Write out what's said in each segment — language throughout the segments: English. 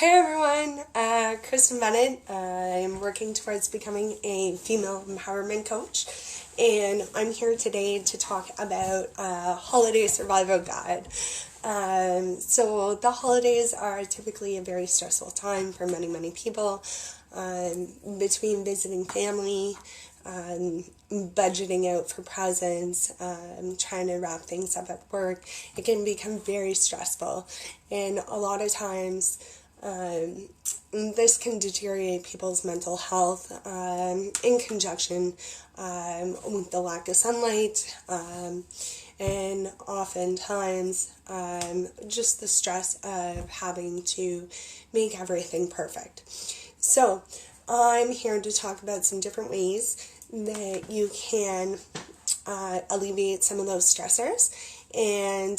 Hey everyone, Kristen Bennett. I'm working towards becoming a female empowerment coach, and I'm here today to talk about holiday survival guide. So the holidays are typically a very stressful time for many people, between visiting family, budgeting out for presents, trying to wrap things up at work. It can become very stressful, and a lot of times this can deteriorate people's mental health, in conjunction with the lack of sunlight, and oftentimes just the stress of having to make everything perfect. So I'm here to talk about some different ways that you can alleviate some of those stressors and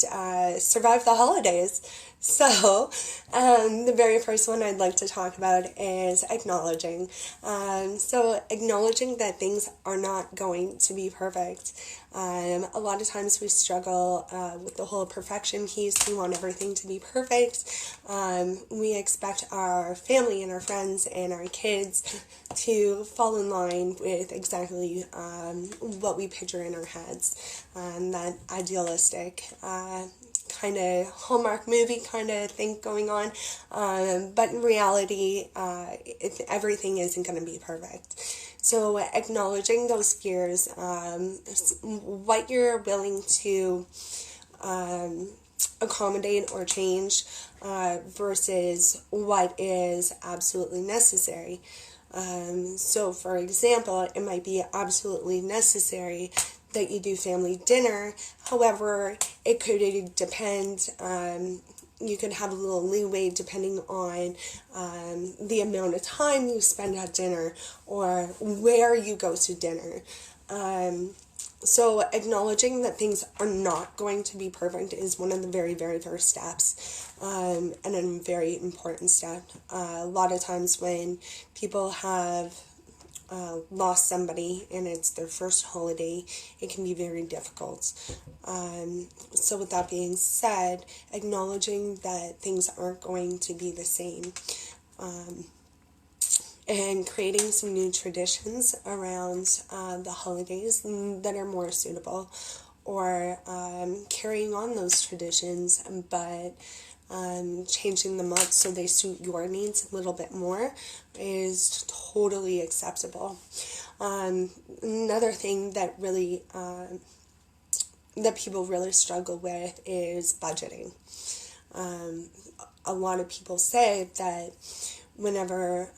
survive the holidays. So, the very first one I'd like to talk about is acknowledging. So acknowledging that things are not going to be perfect. A lot of times we struggle with the whole perfection piece. We want everything to be perfect. We expect our family and our friends and our kids to fall in line with exactly what we picture in our heads. That idealistic kind of Hallmark movie kind of thing going on, but in reality, everything isn't going to be perfect. So acknowledging those fears, what you're willing to accommodate or change, versus what is absolutely necessary. So for example, it might be absolutely necessary that you do family dinner. However, it could depend. You could have a little leeway depending on the amount of time you spend at dinner or where you go to dinner. So acknowledging that things are not going to be perfect is one of the very first steps, and a very important step. A lot of times when people have lost somebody and it's their first holiday, it can be very difficult. So with that being said, acknowledging that things aren't going to be the same, and creating some new traditions around the holidays that are more suitable, or carrying on those traditions but changing them up so they suit your needs a little bit more is totally acceptable. Another thing that really that people really struggle with is budgeting. A lot of people say that whenever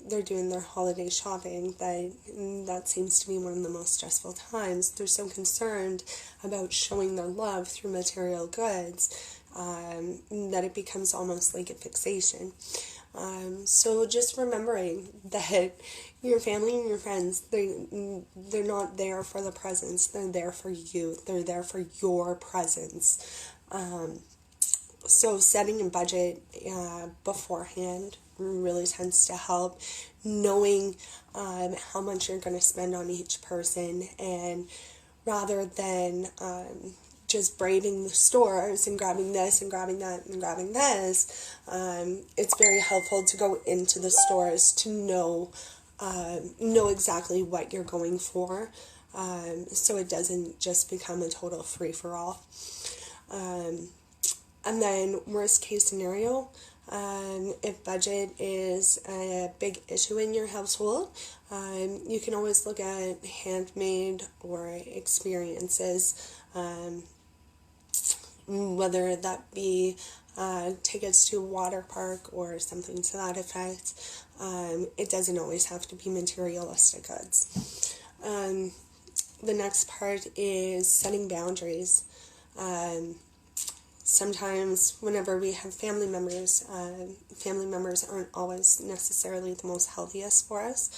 they're doing their holiday shopping, that seems to be one of the most stressful times. They're so concerned about showing their love through material goods, that it becomes almost like a fixation. So just remembering that your family and your friends, they're not there for the presents, they're there for you, they're there for your presence. So setting a budget beforehand really tends to help. Knowing how much you're going to spend on each person, and rather than just braving the stores and grabbing this and grabbing that and grabbing this, it's very helpful to go into the stores to know exactly what you're going for, so it doesn't just become a total free-for-all. And then worst case scenario, if budget is a big issue in your household, you can always look at handmade or experiences, whether that be tickets to a water park or something to that effect. It doesn't always have to be materialistic goods. The next part is setting boundaries. Sometimes whenever we have family members aren't always necessarily the most healthiest for us,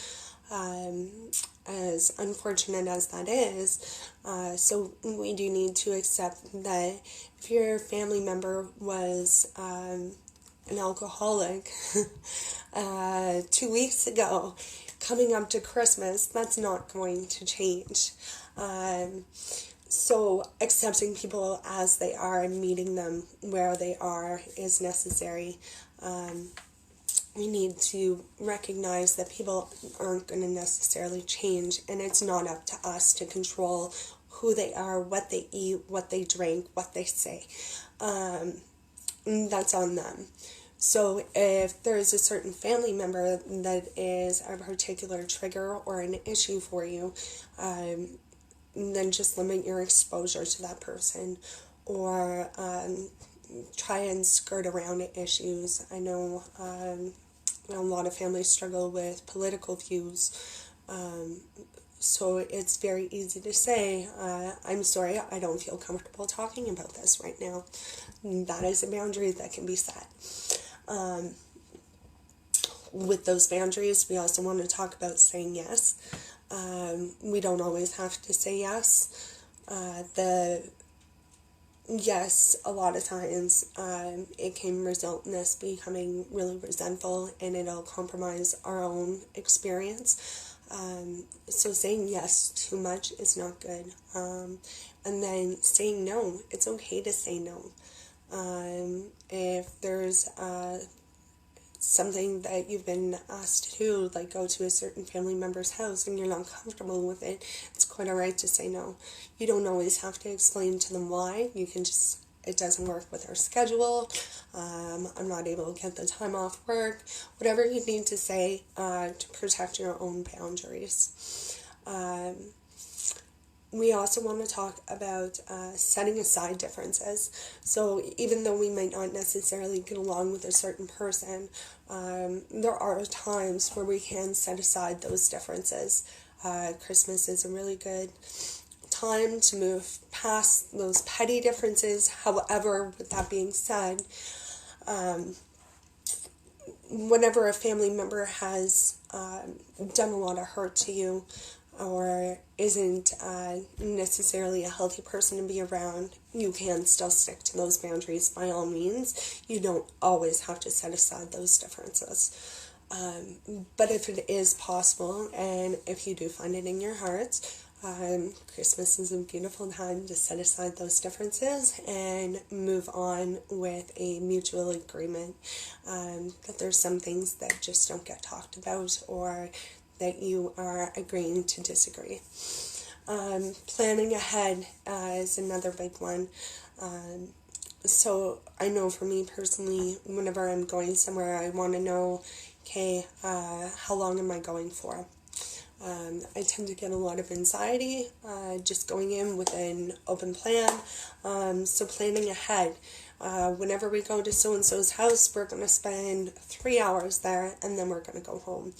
as unfortunate as that is. So we do need to accept that if your family member was an alcoholic 2 weeks ago, coming up to Christmas, that's not going to change. So accepting people as they are and meeting them where they are is necessary. we need to recognize that people aren't going to necessarily change, and it's not up to us to control who they are, what they eat, what they drink, what they say. That's on them. So if there's a certain family member that is a particular trigger or an issue for you, then just limit your exposure to that person, or try and skirt around issues. I know a lot of families struggle with political views, so it's very easy to say, I'm sorry, I don't feel comfortable talking about this right now. That is a boundary that can be set. With those boundaries, we also want to talk about saying yes. We don't always have to say yes. Yes, a lot of times it can result in us becoming really resentful, and it'll compromise our own experience. So saying yes too much is not good. And then saying no, it's okay to say no. If there's something that you've been asked to do, like go to a certain family member's house and you're not comfortable with it, it's quite alright to say no. You don't always have to explain to them why. You can just, it doesn't work with our schedule, I'm not able to get the time off work, whatever you need to say to protect your own boundaries. We also want to talk about setting aside differences. So even though we might not necessarily get along with a certain person, there are times where we can set aside those differences. Christmas is a really good time to move past those petty differences. However, with that being said, whenever a family member has done a lot of hurt to you, or isn't necessarily a healthy person to be around, you can still stick to those boundaries by all means. You don't always have to set aside those differences. But if it is possible, and if you do find it in your heart, Christmas is a beautiful time to set aside those differences and move on with a mutual agreement that there's some things that just don't get talked about, or that you are agreeing to disagree. Planning ahead is another big one. So I know for me personally, whenever I'm going somewhere, I want to know, okay, how long am I going for? I tend to get a lot of anxiety just going in with an open plan. So planning ahead. Whenever we go to so-and-so's house, we're going to spend 3 hours there, and then we're going to go home.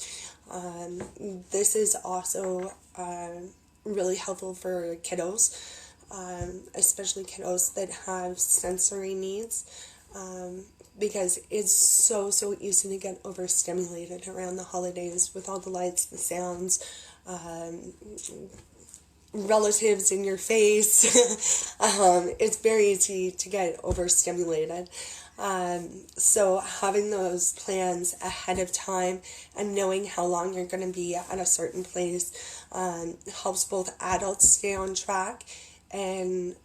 This is also really helpful for kiddos, especially kiddos that have sensory needs, because it's so easy to get overstimulated around the holidays with all the lights, the sounds, relatives in your face. It's very easy to get overstimulated. So having those plans ahead of time and knowing how long you're going to be at a certain place helps both adults stay on track and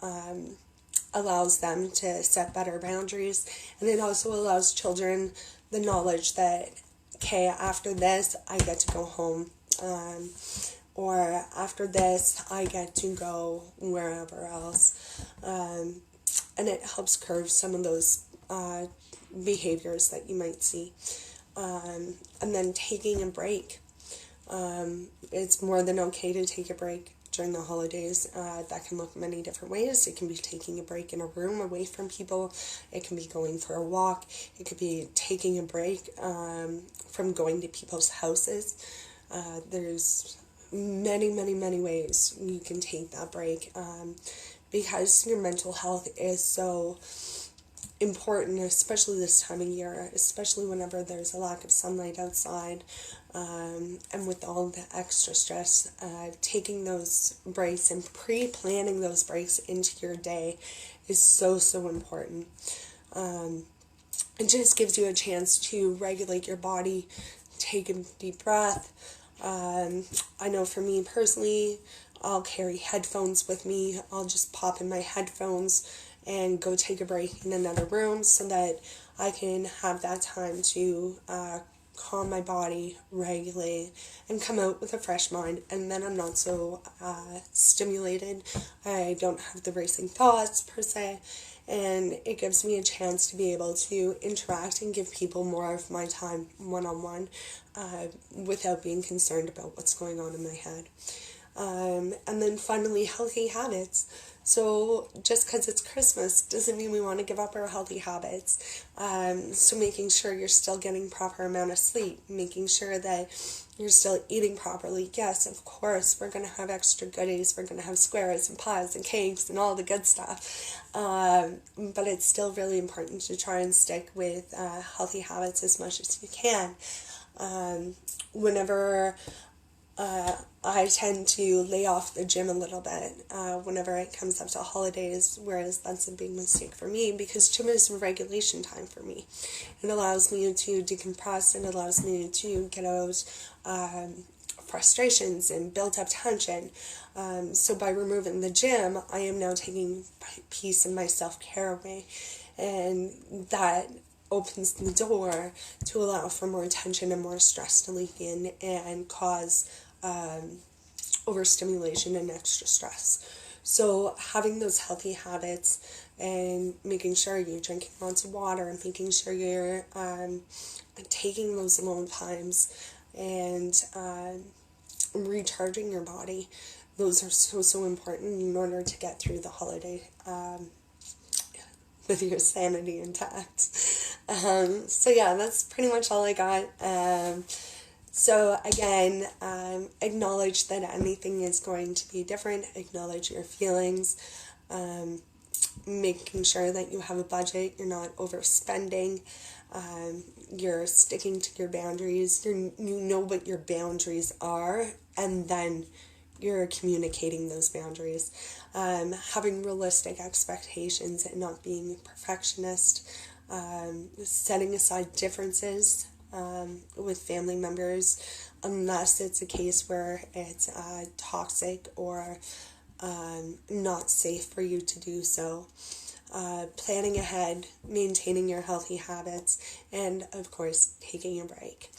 allows them to set better boundaries. And it also allows children the knowledge that, okay, after this, I get to go home. Or after this, I get to go wherever else. And it helps curb some of those behaviors that you might see. And then taking a break. It's more than okay to take a break during the holidays. That can look many different ways. It can be taking a break in a room away from people. It can be going for a walk. It could be taking a break from going to people's houses. There's many ways you can take that break, because your mental health is so important, especially this time of year, especially whenever there's a lack of sunlight outside, and with all the extra stress. Taking those breaks and pre-planning those breaks into your day is so important. It just gives you a chance to regulate your body, take a deep breath. I know for me personally, I'll carry headphones with me. I'll just pop in my headphones and go take a break in another room so that I can have that time to calm my body, regulate, and come out with a fresh mind. And then I'm not so stimulated. I don't have the racing thoughts per se. And it gives me a chance to be able to interact and give people more of my time one-on-one without being concerned about what's going on in my head. And then finally, healthy habits. So just because it's Christmas doesn't mean we want to give up our healthy habits. So making sure you're still getting proper amount of sleep, making sure that you're still eating properly. Yes, of course, we're going to have extra goodies. We're going to have squares and pies and cakes and all the good stuff. But it's still really important to try and stick with healthy habits as much as you can. Whenever I tend to lay off the gym a little bit whenever it comes up to holidays, whereas that's a big mistake for me because gym is regulation time for me. It allows me to decompress and it allows me to get out frustrations and built up tension. So by removing the gym, I am now taking a piece of my self-care away, and that opens the door to allow for more tension and more stress to leak in and cause overstimulation and extra stress. So having those healthy habits and making sure you're drinking lots of water and making sure you're taking those alone times and recharging your body, those are so important in order to get through the holiday with your sanity intact. So yeah, that's pretty much all I got. So again, acknowledge that anything is going to be different. Acknowledge your feelings. Making sure that you have a budget. You're not overspending. You're sticking to your boundaries. You know what your boundaries are, and then you're communicating those boundaries. Having realistic expectations and not being a perfectionist. Setting aside differences with family members, unless it's a case where it's toxic or not safe for you to do so. Planning ahead, maintaining your healthy habits, and of course, taking a break.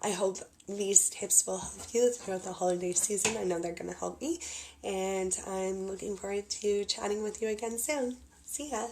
I hope these tips will help you throughout the holiday season. I know they're going to help me, and I'm looking forward to chatting with you again soon. See ya!